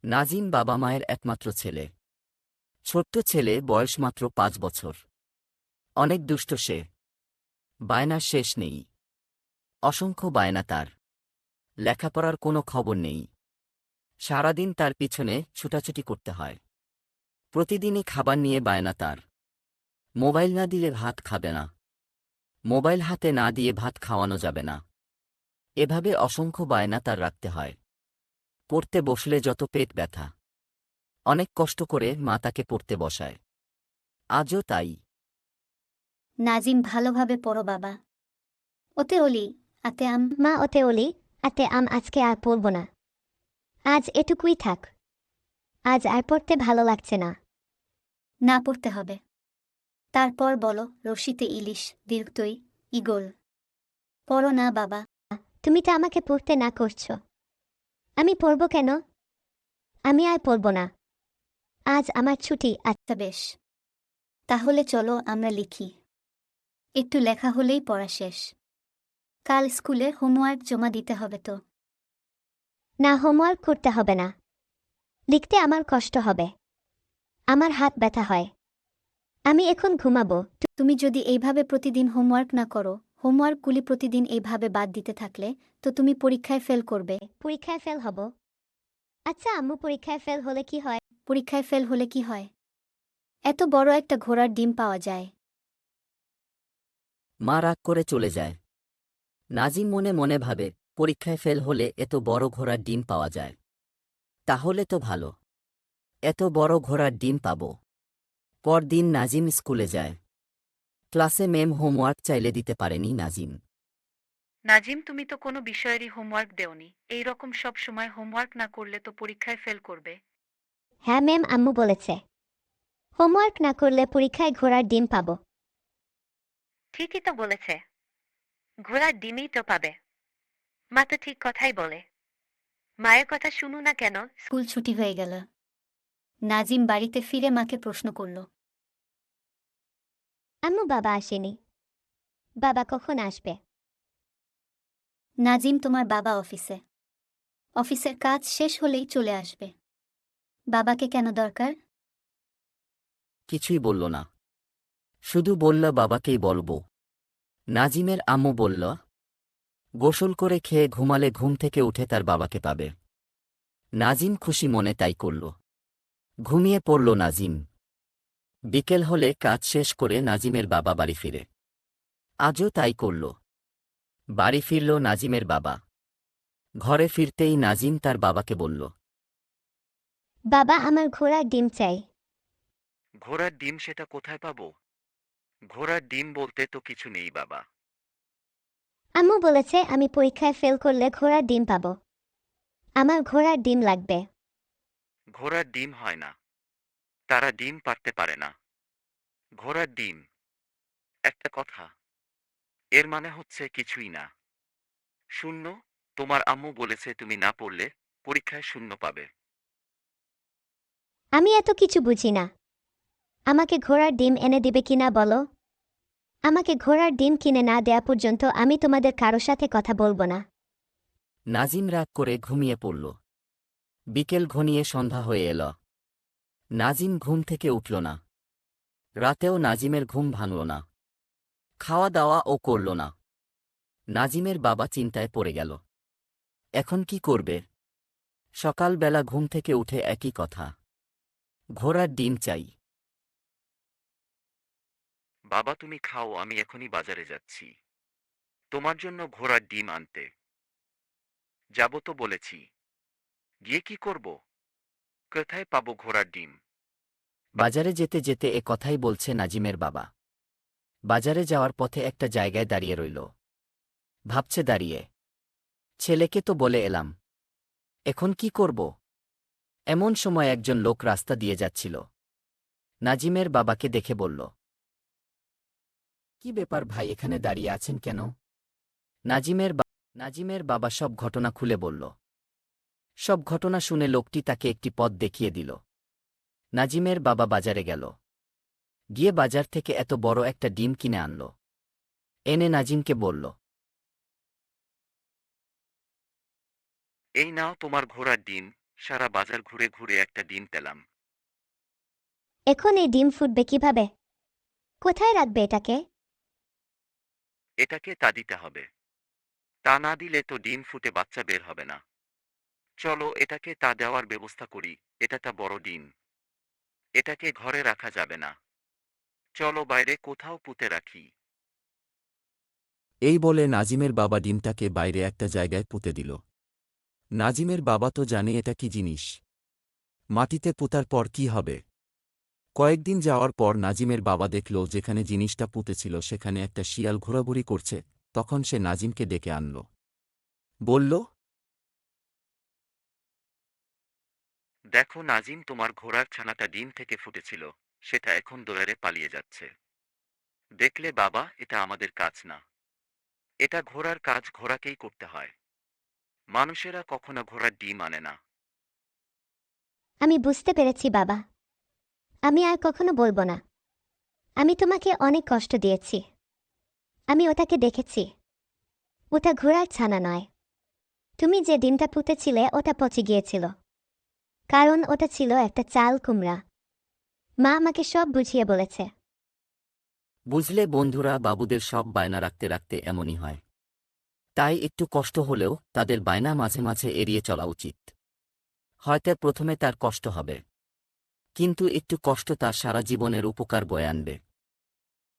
নাজিম বাবা মায়ের একমাত্র ছেলে। ছোট্ট ছেলে, বয়স মাত্র ৫ বছর। অনেক দুষ্ট সে। বায়নার শেষ নেই। অসংখ্য বায়না তার। লেখাপড়ার কোনো খবর নেই। সারাদিন তার পিছনে ছুটাছুটি করতে হয়। প্রতিদিনই খাবার নিয়ে বায়না তার। মোবাইল না দিলে ভাত খাবে না। মোবাইল হাতে না দিয়ে ভাত খাওয়ানো যাবে না। এভাবে অসংখ্য বায়না তার রাখতে হয়। পড়তে বসলে যত পেট ব্যথা। অনেক কষ্ট করে মা তাকে পড়তে বসায়। আজও তাই। নাজিম, ভালোভাবে পড়ো বাবা। ওতে অলি, আতে আম। মা ওতে অলি আতে আম আজকে আর পড়ব না। আজ এটুকুই থাক। আজ আর পড়তে ভালো লাগছে না। না পড়তে হবে। তারপর বলো রশিতে ইলিশ, দীর্ঘই, ইগল। পড়ো না বাবা। তুমি তো আমাকে পড়তে না করছো। আমি পড়ব কেন? আমি আর পড়ব না। আজ আমার ছুটি। আচ্ছা বেশ, তাহলে চলো আমরা লিখি। একটু লেখা হলেই পড়া শেষ। কাল স্কুলে হোমওয়ার্ক জমা দিতে হবে তো। না, হোমওয়ার্ক করতে হবে না। লিখতে আমার কষ্ট হবে। আমার হাত ব্যথা হয়। আমি এখন ঘুমাবো। তুমি যদি এইভাবে প্রতিদিন হোমওয়ার্ক না করো, হোমওয়ার্কগুলি প্রতিদিন এইভাবে বাদ দিতে থাকলে তো তুমি পরীক্ষায় ফেল করবে। পরীক্ষায় ফেল হব? আচ্ছা আম্মু, পরীক্ষায় ফেল হলে কি হয়? পরীক্ষায় ফেল হলে কি হয়? এত বড় একটা ঘোড়ার ডিম পাওয়া যায়। মা রাগ করে চলে যায়। নাজিম মনে মনে ভাবে, পরীক্ষায় ফেল হলে এত বড় ঘোড়ার ডিম পাওয়া যায়। তাহলে তো ভালো। এত বড় ঘোড়ার ডিম পাব। পরদিন নাজিম স্কুলে যায়। ক্লাসে ম্যাম হোমওয়ার্ক চাইলে দিতে পারেনি নাজিম। নাজিম, তুমি তো কোনো বিষয়েরই হোমওয়ার্ক দেওনি। এই রকম সব সময় হোমওয়ার্ক না করলে তো পরীক্ষায় ফেল করবে। হ্যাঁ ম্যাম, আম্মু বলেছে হোমওয়ার্ক না করলে পরীক্ষায় ঘোড়ার ডিম পাব। ঠিকই তো বলেছে। ঘোড়ার ডিমই তো পাবে। মা তো ঠিক কথাই বলে। মায়ের কথা শুনো না কেন? স্কুল ছুটি হয়ে গেল। নাজিম বাড়িতে ফিরে মাকে প্রশ্ন করল। আম্মু, বাবা আসেনি। বাবা কখন আসবে? নাজিম, তোমার বাবা অফিসে। অফিসের কাজ শেষ হলেই চলে আসবে। বাবাকে কেন দরকার? কিছুই বলল না। শুধু বলল বাবাকেই বলবো। নাজিমের আম্মু বলল, গোসল করে খেয়ে ঘুমালে ঘুম থেকে উঠে তার বাবাকে পাবে। নাজিম খুশি মনে তাই করল। ঘুমিয়ে পড়ল নাজিম। বিকেল হলে কাজ শেষ করে নাজিমের বাবা বাড়ি ফিরে। আজও তাই করল। বাড়ি ফিরল নাজিমের বাবা। ঘরে ফিরতেই নাজিম তার বাবাকে বলল, বাবা, আমার ঘোড়ার ডিম চাই। ঘোড়ার ডিম সেটা কোথায় পাবো? ঘোড়ার ডিম বলতে তো কিছু নেই বাবা। আম্মু বলেছে আমি পরীক্ষায় ফেল করলে ঘোড়ার ডিম পাব। আমার ঘোড়ার ডিম লাগবে। ঘোড়ার ডিম হয় না। তারা ডিম পারতে পারে না। ঘোড়ার ডিম একটা কথা। এর মানে হচ্ছে কিছুই না। শূন্য। তোমার আম্মু বলেছে তুমি না পড়লে পরীক্ষায় শূন্য পাবে। আমি এত কিছু বুঝি না। আমাকে ঘোড়ার ডিম এনে দেবে কিনা বলো। আমাকে ঘোড়ার ডিম কিনে না দেয়া পর্যন্ত আমি তোমাদের কারো সাথে কথা বলবো না। নাজিম রাগ করে ঘুমিয়ে পড়ল। বিকেল ঘনিয়ে সন্ধ্যা হয়ে এল। নাজিম ঘুম থেকে উঠল না। রাতেও নাজিমের ঘুম ভাঙল না। খাওয়া দাওয়াও করল না। নাজিমের বাবা চিন্তায় পড়ে গেল। এখন কি করবে? সকালবেলা ঘুম থেকে উঠে একই কথা, ঘোড়ার ডিম চাই। বাবা তুমি খাও, আমি এখনই বাজারে যাচ্ছি তোমার জন্য ঘোড়ার ডিম আনতে। যাব তো বলেছি। গিয়ে কি করব? কোথায় পাবো ঘোড়ার ডিম? বাজারে যেতে যেতে এ কথাই বলছে নাজিমের বাবা। বাজারে যাওয়ার পথে একটা জায়গায় দাঁড়িয়ে রইল। ভাবছে দাঁড়িয়ে, ছেলেকে তো বলে এলাম, এখন কি করব? এমন সময় একজন লোক রাস্তা দিয়ে যাচ্ছিল। নাজিমের বাবাকে দেখে বলল, কি ব্যাপার ভাই, এখানে দাঁড়িয়ে আছেন কেন? নাজিমের বাবা সব ঘটনা খুলে বলল। সব ঘটনা শুনে লোকটি তাকে একটি পথ দেখিয়ে দিল। নাজিমের বাবা বাজারে গেল। গিয়ে বাজার থেকে এত বড় একটা ডিম কিনে আনল। এনে নাজিমকে বলল, এই নাও তোমার ঘোড়ার ডিম। সারা বাজার ঘুরে ঘুরে একটা ডিম পেলাম। এখন এই ডিম ফুটবে কিভাবে? কোথায় রাখবে এটাকে? এটাকে তা দিতে হবে। তা না দিলে তো ডিম ফুটে বাচ্চা বের হবে না। চলো এটাকে তা দেওয়ার ব্যবস্থা করি। এটা তা বড় ডিম। এটাকে ঘরে রাখা যাবে না। চলো বাইরে কোথাও পুঁতে রাখি। এই বলে নাজিমের বাবা ডিমটাকে বাইরে একটা জায়গায় পুঁতে দিল। নাজিমের বাবা তো জানে এটা কি জিনিস। মাটিতে পুঁতার পর কি হবে। কয়েকদিন যাওয়ার পর নাজিমের বাবা দেখল যেখানে জিনিসটা পুঁতেছিল সেখানে একটা শিয়াল ঘোরাঘুরি করছে। তখন সে নাজিমকে ডেকে আনল। বলল, দেখো নাজিম, তোমার ঘোড়ার ছানাটা ডিম থেকে ফুটেছিল, সেটা এখন দৌড়ে পালিয়ে যাচ্ছে। দেখলে বাবা, এটা আমাদের কাজ না। এটা ঘোড়ার কাজ, ঘোড়াকেই করতে হয়। মানুষেরা কখনো ঘোড়ার ডিম আনে না। আমি বুঝতে পেরেছি বাবা। আমি আর কখনো বলবো না। আমি তোমাকে অনেক কষ্ট দিয়েছি। আমি ওটাকে দেখেছি। ওটা ঘোড়ার ছানা নয়। তুমি যে ডিমটা পুঁতেছিলে ওটা পচে গিয়েছিল। কারণ ওটা ছিল একটা চাল কুমড়া। মা আমাকে সব বুঝিয়ে বলেছে। বুঝলে বন্ধুরা, বাবুদের সব বায়না রাখতে রাখতে এমনই হয়। তাই একটু কষ্ট হলেও তাদের বায়না মাঝে মাঝে এড়িয়ে চলা উচিত। হয়তো প্রথমে তার কষ্ট হবে, কিন্তু একটু কষ্ট তার সারা জীবনের উপকার বয়ে আনবে।